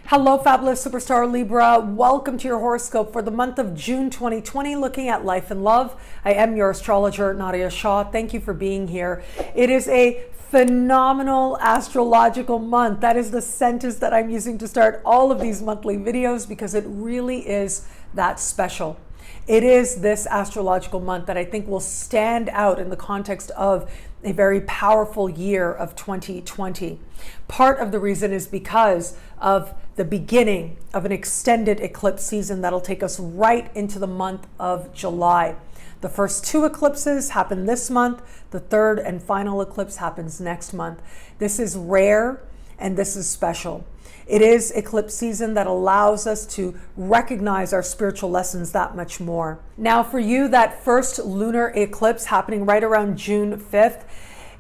Hello, fabulous superstar Libra. Welcome to your horoscope for the month of June 2020, looking at life and love. I am your astrologer, Nadia Shah. Thank you for being here. It is a phenomenal astrological month. That is the sentence that I'm using to start all of these monthly videos because it really is that special. It is this astrological month that I think will stand out in the context of a very powerful year of 2020. Part of the reason is because of the beginning of an extended eclipse season that'll take us right into the month of July. The first two eclipses happen this month. The third and final eclipse happens next month. This is rare and this is special. It is eclipse season that allows us to recognize our spiritual lessons that much more. Now for you, that first lunar eclipse happening right around June 5th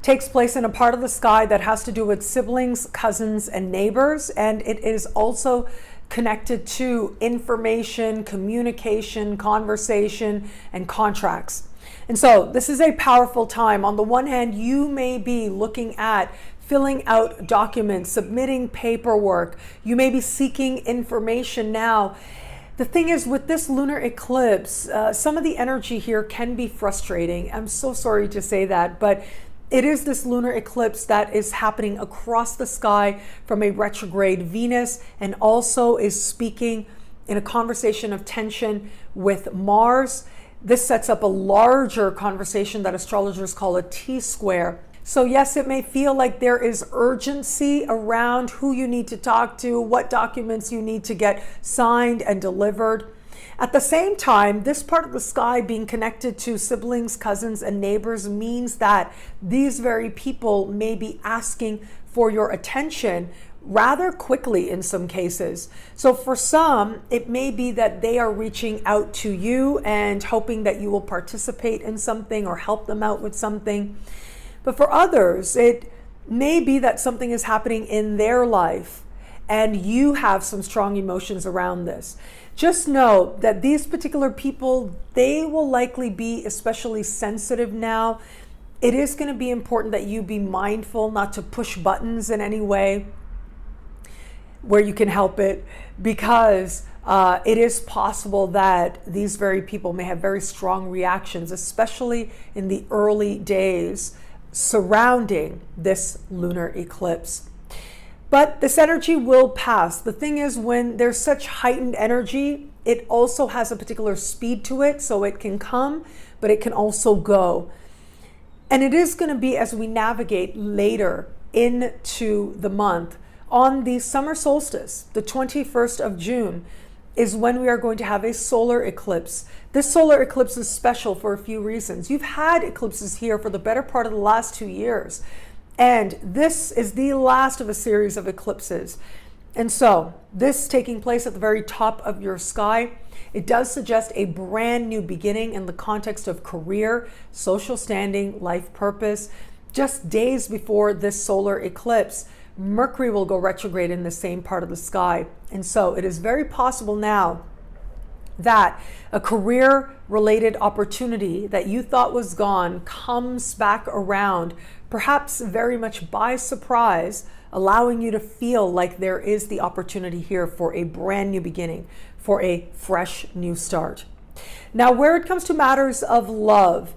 takes place in a part of the sky that has to do with siblings, cousins, and neighbors. And it is also connected to information, communication, conversation, and contracts. And so this is a powerful time. On the one hand, you may be looking at filling out documents, submitting paperwork. You may be seeking information now. The thing is, with this lunar eclipse, some of the energy here can be frustrating. I'm so sorry to say that, but it is this lunar eclipse that is happening across the sky from a retrograde Venus, and also is speaking in a conversation of tension with Mars. This sets up a larger conversation that astrologers call a T-square. So yes, it may feel like there is urgency around who you need to talk to, what documents you need to get signed and delivered. At the same time, this part of the sky being connected to siblings, cousins, and neighbors means that these very people may be asking for your attention rather quickly in some cases. So for some, it may be that they are reaching out to you and hoping that you will participate in something or help them out with something. But for others, it may be that something is happening in their life and you have some strong emotions around this. Just know that these particular people, they will likely be especially sensitive now. It is going to be important that you be mindful not to push buttons in any way where you can help it, because it is possible that these very people may have very strong reactions, especially in the early days surrounding this lunar eclipse. But this energy will pass. The thing is, when there's such heightened energy, it also has a particular speed to it, so it can come, but it can also go. And it is going to be as we navigate later into the month. On the summer solstice, the 21st of June, is when we are going to have a solar eclipse. This solar eclipse is special for a few reasons. You've had eclipses here for the better part of the last 2 years, and this is the last of a series of eclipses. And so this taking place at the very top of your sky, it does suggest a brand new beginning in the context of career, social standing, life purpose. Just days before this solar eclipse, Mercury will go retrograde in the same part of the sky. And so it is very possible now that a career-related opportunity that you thought was gone comes back around, perhaps very much by surprise, allowing you to feel like there is the opportunity here for a brand new beginning, for a fresh new start. Now, where it comes to matters of love,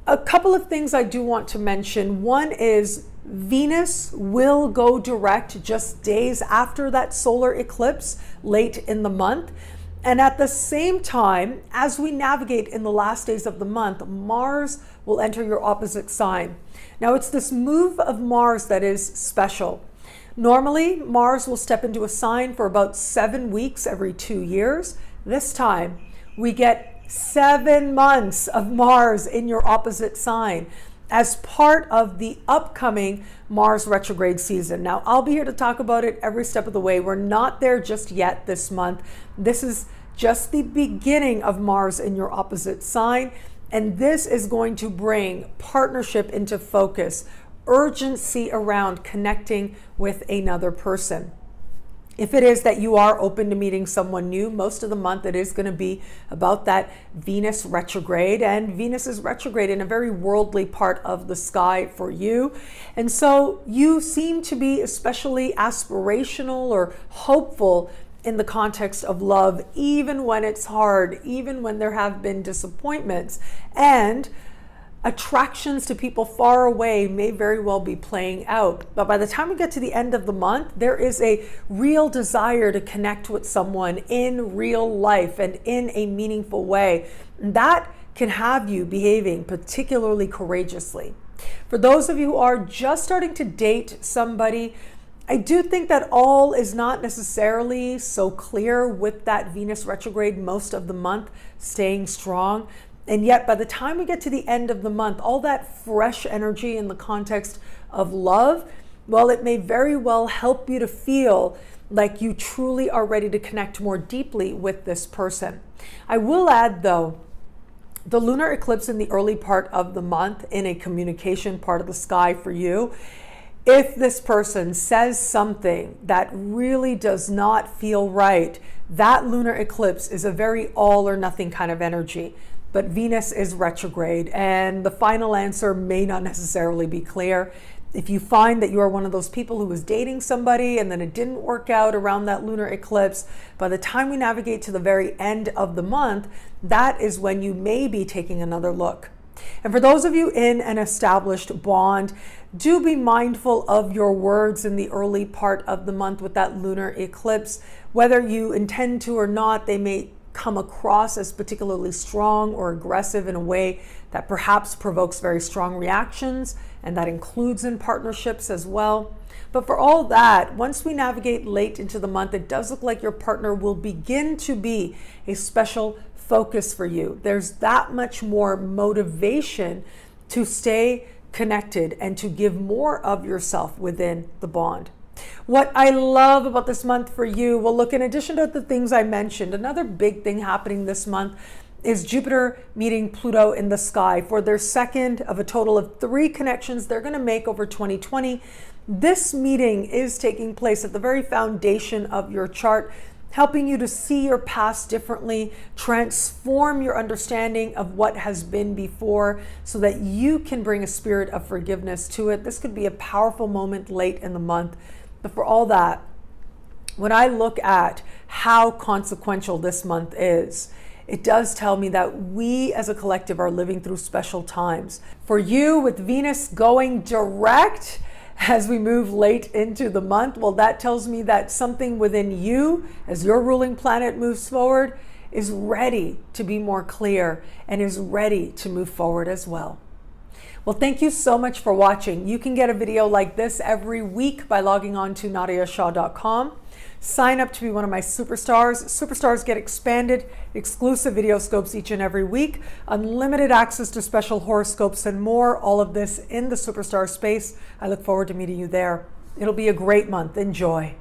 a couple of things I do want to mention. One is Venus will go direct just days after that solar eclipse late in the month. And at the same time, as we navigate in the last days of the month, Mars will enter your opposite sign. Now, it's this move of Mars that is special. Normally, Mars will step into a sign for about 7 weeks every 2 years. This time, we get 7 months of Mars in your opposite sign as part of the upcoming Mars retrograde season. Now, I'll be here to talk about it every step of the way. We're not there just yet this month. This is just the beginning of Mars in your opposite sign, and this is going to bring partnership into focus, urgency around connecting with another person. If it is that you are open to meeting someone new, most of the month it is going to be about that Venus retrograde, and Venus is retrograde in a very worldly part of the sky for you. And so you seem to be especially aspirational or hopeful in the context of love, even when it's hard, even when there have been disappointments. And attractions to people far away may very well be playing out. But by the time we get to the end of the month, there is a real desire to connect with someone in real life and in a meaningful way. And that can have you behaving particularly courageously. For those of you who are just starting to date somebody, I do think that all is not necessarily so clear with that Venus retrograde most of the month staying strong. And yet, by the time we get to the end of the month, all that fresh energy in the context of love, well, it may very well help you to feel like you truly are ready to connect more deeply with this person. I will add, though, the lunar eclipse in the early part of the month in a communication part of the sky for you, if this person says something that really does not feel right, that lunar eclipse is a very all or nothing kind of energy. But Venus is retrograde, and the final answer may not necessarily be clear. If you find that you are one of those people who was dating somebody and then it didn't work out around that lunar eclipse, by the time we navigate to the very end of the month, that is when you may be taking another look. And for those of you in an established bond, do be mindful of your words in the early part of the month with that lunar eclipse. Whether you intend to or not, they may come across as particularly strong or aggressive in a way that perhaps provokes very strong reactions, and that includes in partnerships as well. But for all that, once we navigate late into the month, it does look like your partner will begin to be a special focus for you. There's that much more motivation to stay connected and to give more of yourself within the bond. What I love about this month for you, well, look, in addition to the things I mentioned, another big thing happening this month is Jupiter meeting Pluto in the sky for their second of a total of 3 connections they're going to make over 2020. This meeting is taking place at the very foundation of your chart, helping you to see your past differently, transform your understanding of what has been before so that you can bring a spirit of forgiveness to it. This could be a powerful moment late in the month. But for all that, when I look at how consequential this month is, it does tell me that we as a collective are living through special times. For you, with Venus going direct as we move late into the month, well, that tells me that something within you, as your ruling planet moves forward, is ready to be more clear and is ready to move forward as well. Well, thank you so much for watching. You can get a video like this every week by logging on to nadiashaw.com. Sign up to be one of my superstars. Superstars get expanded, exclusive video scopes each and every week, unlimited access to special horoscopes and more. All of this in the superstar space. I look forward to meeting you there. It'll be a great month. Enjoy.